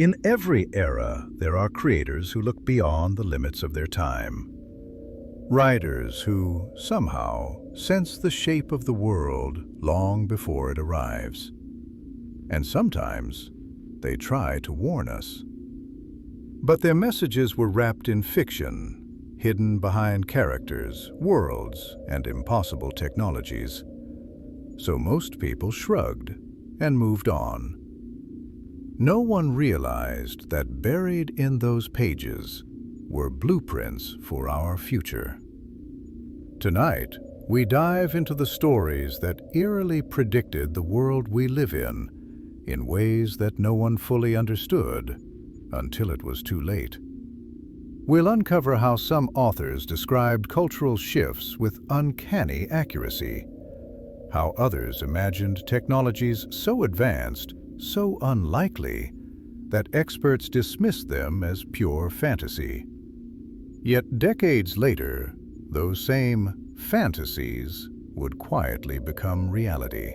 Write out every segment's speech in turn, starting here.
In every era, there are creators who look beyond the limits of their time. Writers who, somehow, sense the shape of the world long before it arrives. And sometimes, they try to warn us. But their messages were wrapped in fiction, hidden behind characters, worlds, and impossible technologies. So most people shrugged and moved on. No one realized that buried in those pages were blueprints for our future. Tonight, we dive into the stories that eerily predicted the world we live in ways that no one fully understood until it was too late. We'll uncover how some authors described cultural shifts with uncanny accuracy, how others imagined technologies so advanced, so unlikely, that experts dismissed them as pure fantasy. Yet decades later, those same fantasies would quietly become reality.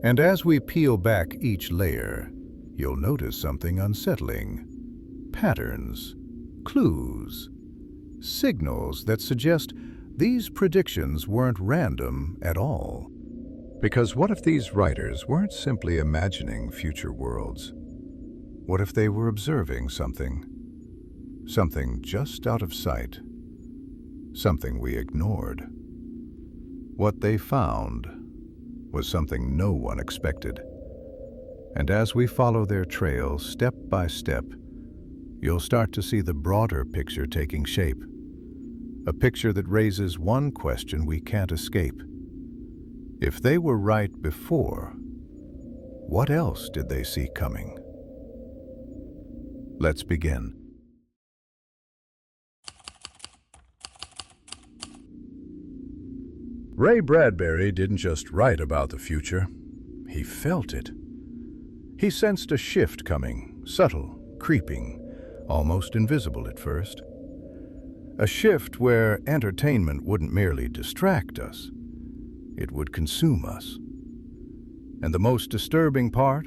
And as we peel back each layer, you'll notice something unsettling. Patterns, clues, signals that suggest these predictions weren't random at all. Because what if these writers weren't simply imagining future worlds? What if they were observing something? Something just out of sight. Something we ignored. What they found was something no one expected. And as we follow their trail step by step, you'll start to see the broader picture taking shape. A picture that raises one question we can't escape. If they were right before, what else did they see coming? Let's begin. Ray Bradbury didn't just write about the future, he felt it. He sensed a shift coming, subtle, creeping, almost invisible at first. A shift where entertainment wouldn't merely distract us, it would consume us. And the most disturbing part?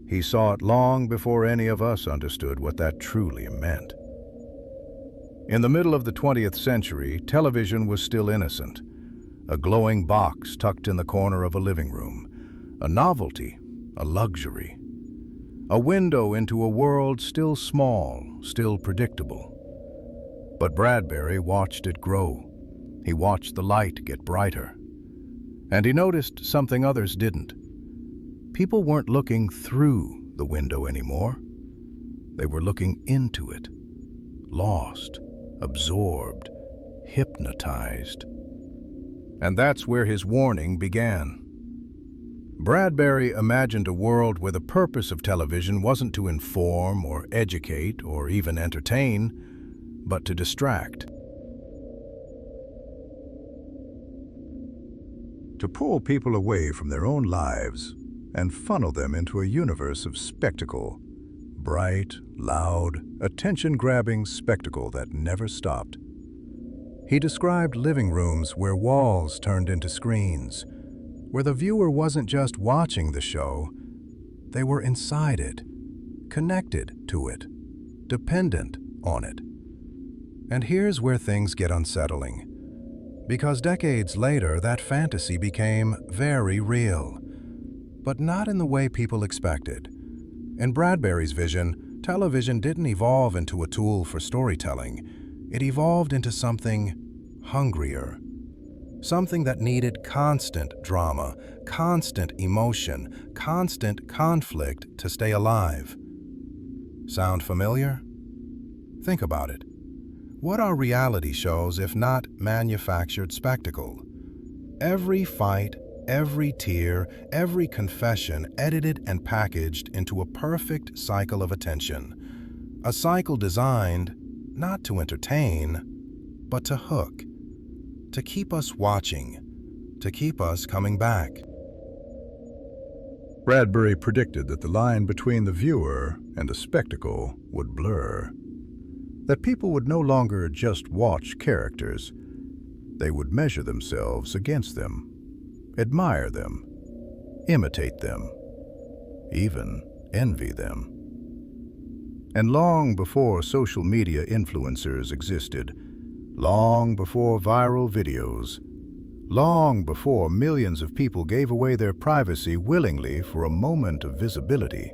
He saw it long before any of us understood what that truly meant. In the middle of the 20th century, television was still innocent. A glowing box tucked in the corner of a living room. A novelty, a luxury. A window into a world still small, still predictable. But Bradbury watched it grow. He watched the light get brighter. And he noticed something others didn't. People weren't looking through the window anymore. They were looking into it. Lost, absorbed, hypnotized. And that's where his warning began. Bradbury imagined a world where the purpose of television wasn't to inform or educate or even entertain, but to distract. To pull people away from their own lives and funnel them into a universe of spectacle. Bright, loud, attention-grabbing spectacle that never stopped. He described living rooms where walls turned into screens, where the viewer wasn't just watching the show, they were inside it, connected to it, dependent on it. And here's where things get unsettling. Because decades later, that fantasy became very real, but not in the way people expected. In Bradbury's vision, television didn't evolve into a tool for storytelling. It evolved into something hungrier. Something that needed constant drama, constant emotion, constant conflict to stay alive. Sound familiar? Think about it. What are reality shows if not manufactured spectacle? Every fight, every tear, every confession edited and packaged into a perfect cycle of attention. A cycle designed not to entertain, but to hook. To keep us watching, to keep us coming back. Bradbury predicted that the line between the viewer and the spectacle would blur. That people would no longer just watch characters. They would measure themselves against them, admire them, imitate them, even envy them. And long before social media influencers existed, long before viral videos, long before millions of people gave away their privacy willingly for a moment of visibility,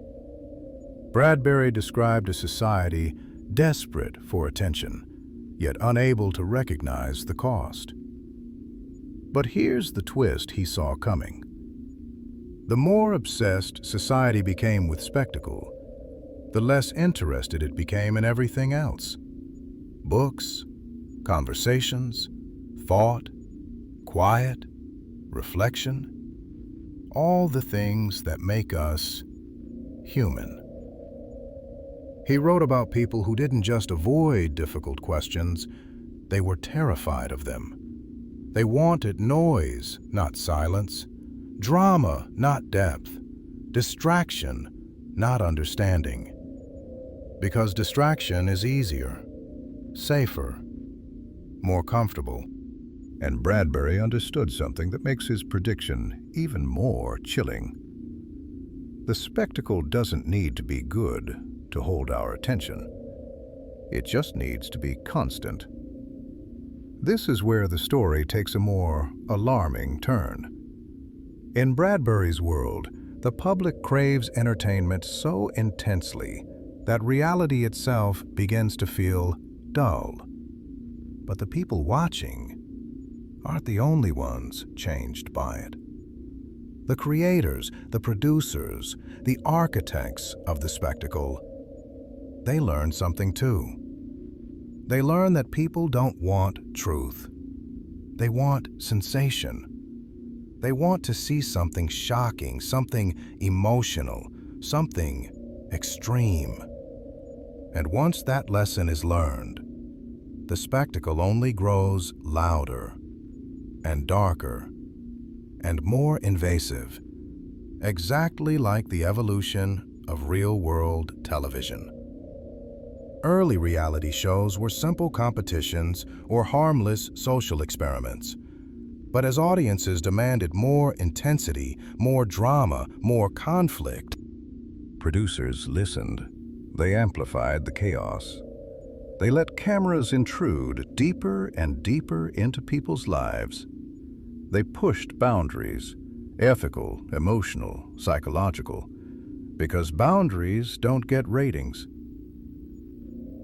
Bradbury described a society desperate for attention, yet unable to recognize the cost. But here's the twist he saw coming. The more obsessed society became with spectacle, the less interested it became in everything else. Books, conversations, thought, quiet, reflection, all the things that make us human. He wrote about people who didn't just avoid difficult questions, they were terrified of them. They wanted noise, not silence, drama, not depth, distraction, not understanding. Because distraction is easier, safer, more comfortable. And Bradbury understood something that makes his prediction even more chilling. The spectacle doesn't need to be good to hold our attention. It just needs to be constant. This is where the story takes a more alarming turn. In Bradbury's world, the public craves entertainment so intensely that reality itself begins to feel dull. But the people watching aren't the only ones changed by it. The creators, the producers, the architects of the spectacle, they learn something too. They learn that people don't want truth. They want sensation. They want to see something shocking, something emotional, something extreme. And once that lesson is learned, the spectacle only grows louder and darker and more invasive, exactly like the evolution of real-world television. Early reality shows were simple competitions or harmless social experiments. But as audiences demanded more intensity, more drama, more conflict, producers listened. They amplified the chaos. They let cameras intrude deeper and deeper into people's lives. They pushed boundaries, ethical, emotional, psychological, because boundaries don't get ratings.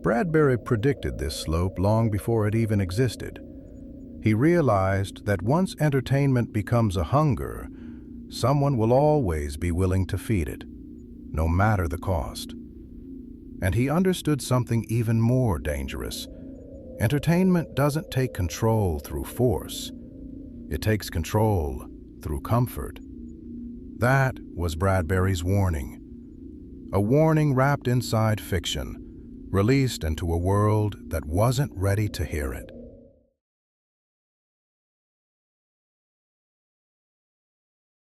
Bradbury predicted this slope long before it even existed. He realized that once entertainment becomes a hunger, someone will always be willing to feed it, no matter the cost. And he understood something even more dangerous. Entertainment doesn't take control through force. It takes control through comfort. That was Bradbury's warning. A warning wrapped inside fiction, released into a world that wasn't ready to hear it.